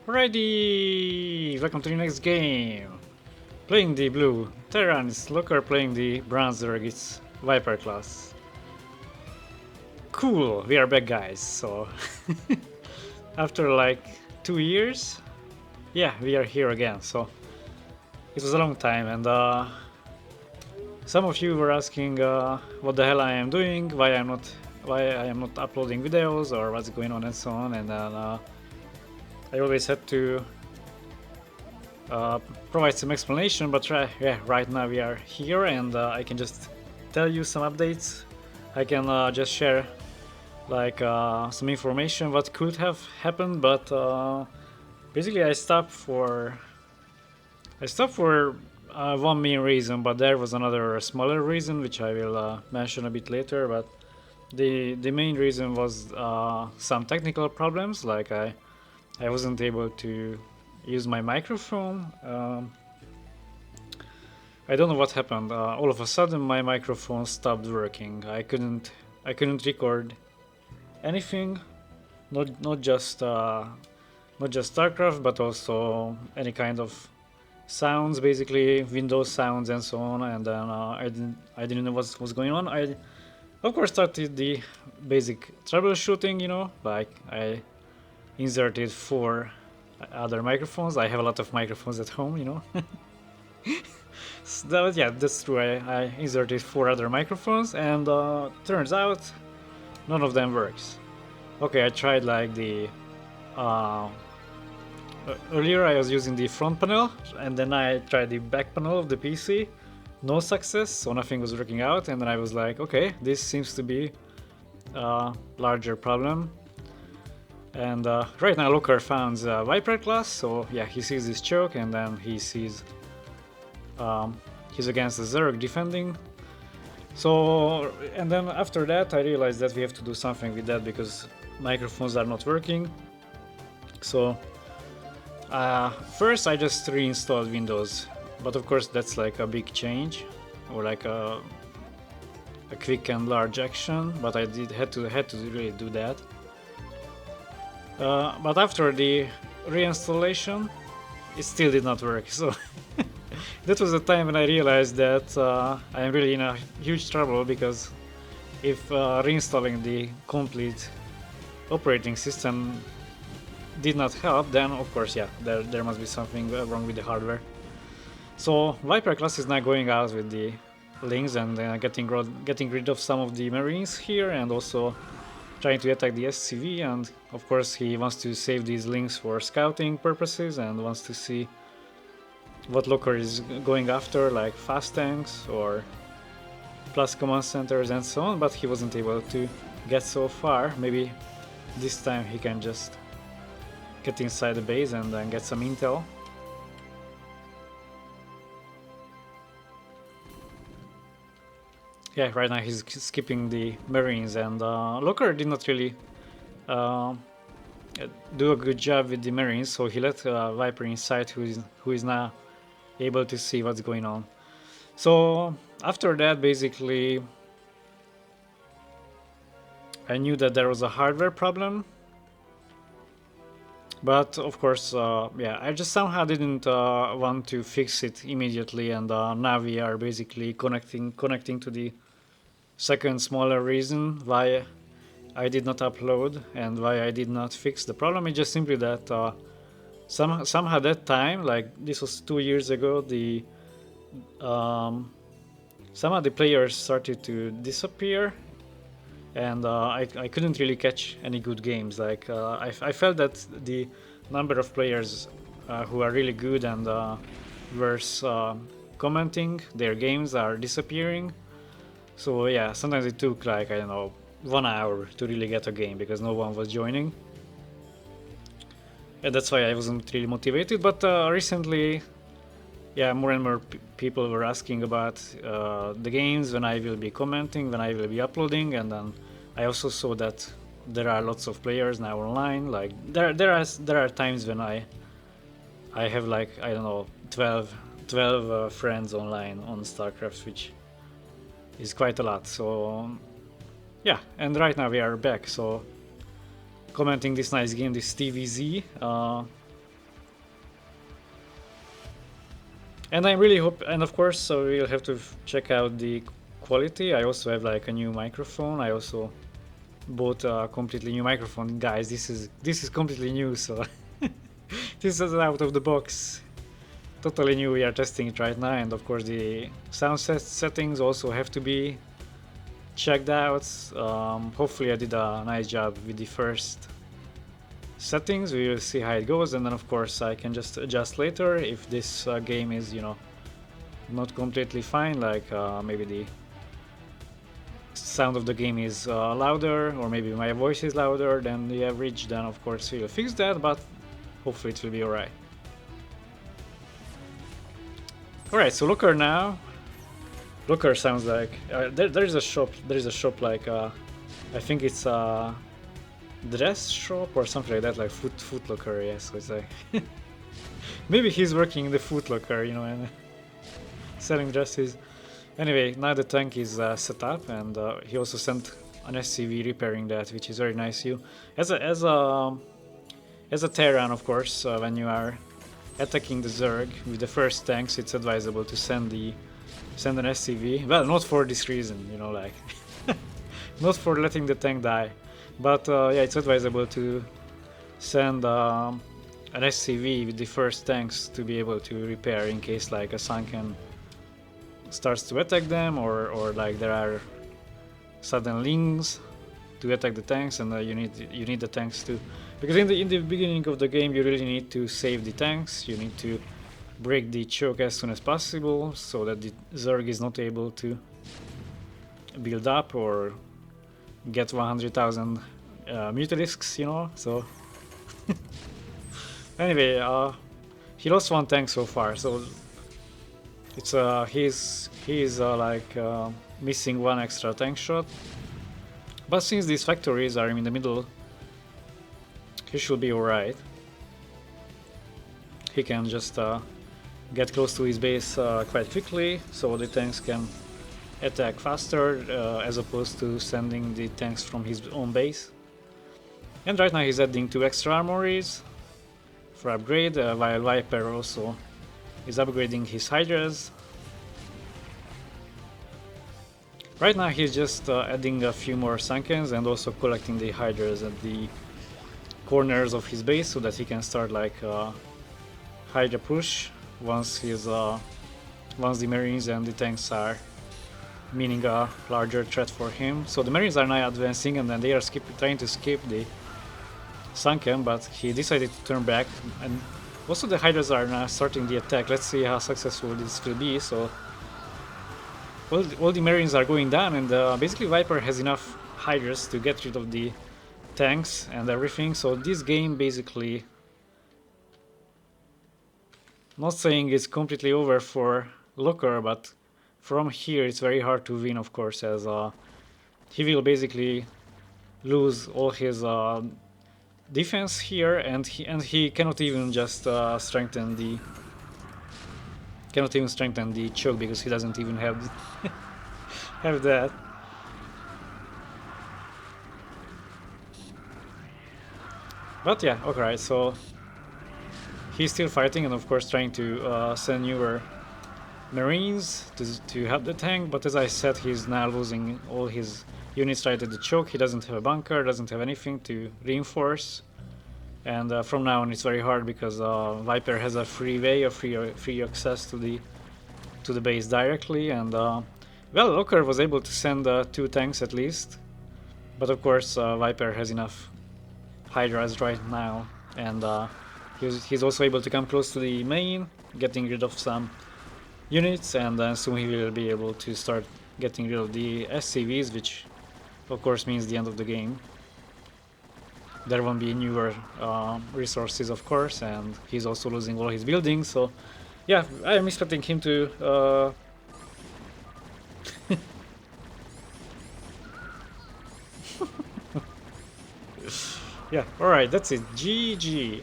Alrighty, welcome to the next game. Playing the blue Terran is Looker, playing the bronze Zerg is ViperClass. Cool, we are back, guys. So after like 2 years, yeah, we are here again. So it was a long time, and some of you were asking what the hell I am doing, why I am not uploading videos, or what's going on, and so on. And then I always had to provide some explanation, but right now we are here, and I can just tell you some updates. I can just share like some information what could have happened, but basically I stopped for one main reason, but there was another smaller reason which I will mention a bit later. But the main reason was some technical problems, like I wasn't able to use my microphone. I don't know what happened. All of a sudden, my microphone stopped working. I couldn't record anything, not just StarCraft, but also any kind of sounds, basically Windows sounds and so on. And then I didn't know what was going on. I of course started the basic troubleshooting, like I inserted 4 other microphones. I have a lot of microphones at home, So yeah, that's true. I inserted 4 other microphones, and turns out none of them works. Okay, I tried like the earlier I was using the front panel, and then I tried the back panel of the PC. No success, so nothing was working out. And then I was like, okay, this seems to be a larger problem. And right now Looker found ViperClass, so yeah, he sees this choke, and then he sees he's against the Zerg defending. So, and then after that I realized that we have to do something with that, because microphones are not working. So first I just reinstalled Windows, but of course that's like a big change, or like a quick and large action, but I had to really do that. But after the reinstallation, it still did not work. So that was the time when I realized that I am really in a huge trouble, because if reinstalling the complete operating system did not help, then of course, yeah, there must be something wrong with the hardware. So ViperClass is now going out with the links and getting rid of some of the Marines here, and also trying to attack the SCV. And of course he wants to save these links for scouting purposes, and wants to see what Looker is going after, like fast tanks or plus command centers and so on, but he wasn't able to get so far. Maybe this time he can just get inside the base and then get some intel. Yeah, right now he's skipping the Marines, and Looker did not really do a good job with the Marines, so he let Viper inside, who is now able to see what's going on. So after that, basically I knew that there was a hardware problem, but of course yeah, I just somehow didn't want to fix it immediately. And now we are basically connecting to the second smaller reason why I did not upload and why I did not fix the problem. It's just simply that somehow that time, like this was 2 years ago, the somehow the players started to disappear, and I couldn't really catch any good games. Like I felt that the number of players who are really good and worth commenting their games are disappearing. So yeah, sometimes it took like, I don't know, 1 hour to really get a game, because no one was joining. And that's why I wasn't really motivated. But recently, yeah, more and more people were asking about the games, when I will be commenting, when I will be uploading. And then I also saw that there are lots of players now online. Like there are times when I have like, I don't know, 12 friends online on StarCraft, which is quite a lot. So yeah, and right now we are back. So commenting this nice game, this TVZ. And I really hope, and of course, so we'll have to check out the quality. I also have like a new microphone. I also bought a completely new microphone, guys. This is completely new, so this is out of the box, totally new. We are testing it right now, and of course the sound settings also have to be checked out. Hopefully I did a nice job with the first settings. We will see how it goes, and then of course I can just adjust later if this game is, you know, not completely fine, like maybe the sound of the game is louder, or maybe my voice is louder than the average, then of course we'll fix that, but hopefully it will be alright. Alright, so Looker now. Looker sounds like there's a shop like I think it's a dress shop or something like that, like Foot Locker. Yeah, so it's like maybe he's working in the Foot Locker, you know, and selling dresses. Anyway, now the tank is set up, and he also sent an SCV repairing that, which is very nice. You as a Terran, of course, when you are attacking the Zerg with the first tanks, it's advisable to send an SCV. Well, not for this reason, you know, like not for letting the tank die, but yeah, it's advisable to send an SCV with the first tanks to be able to repair in case like a Sunken starts to attack them, or like there are sudden lings to attack the tanks, and you need the tanks to, because in the beginning of the game you really need to save the tanks. You need to break the choke as soon as possible so that the Zerg is not able to build up or get 100,000 mutalisks, you know. So anyway, he lost one tank so far, so it's he's like missing one extra tank shot. But since these factories are in the middle, he should be alright. He can just get close to his base quite quickly, so the tanks can attack faster as opposed to sending the tanks from his own base. And right now he's adding 2 extra armories for upgrade, while Viper also is upgrading his Hydras. Right now he's just adding a few more Sunkens and also collecting the Hydras at the corners of his base so that he can start like Hydra push once the Marines and the tanks are meaning a larger threat for him. So the Marines are now advancing, and then they are trying to skip the Sunken, but he decided to turn back, and also the Hydras are now starting the attack. Let's see how successful this will be. So all the Marines are going down, and basically Viper has enough Hydras to get rid of the tanks and everything. So this game basically, not saying it's completely over for Looker, but from here it's very hard to win, of course, as he will basically lose all his defense here, and he cannot even just strengthen the choke because he doesn't even have have that. But yeah, okay, so he's still fighting and of course trying to send newer Marines to help the tank, but as I said, he's now losing all his units right at the choke. He doesn't have a bunker, doesn't have anything to reinforce, and from now on it's very hard because Viper has a free way of free access to the base directly, and well, Looker was able to send 2 tanks at least, but of course Viper has enough Hydras right now, and he's also able to come close to the main, getting rid of some units, and then soon he will be able to start getting rid of the SCVs, which of course means the end of the game. There won't be newer resources, of course, and he's also losing all his buildings, so yeah, I am expecting him to yeah, alright, that's it. GG.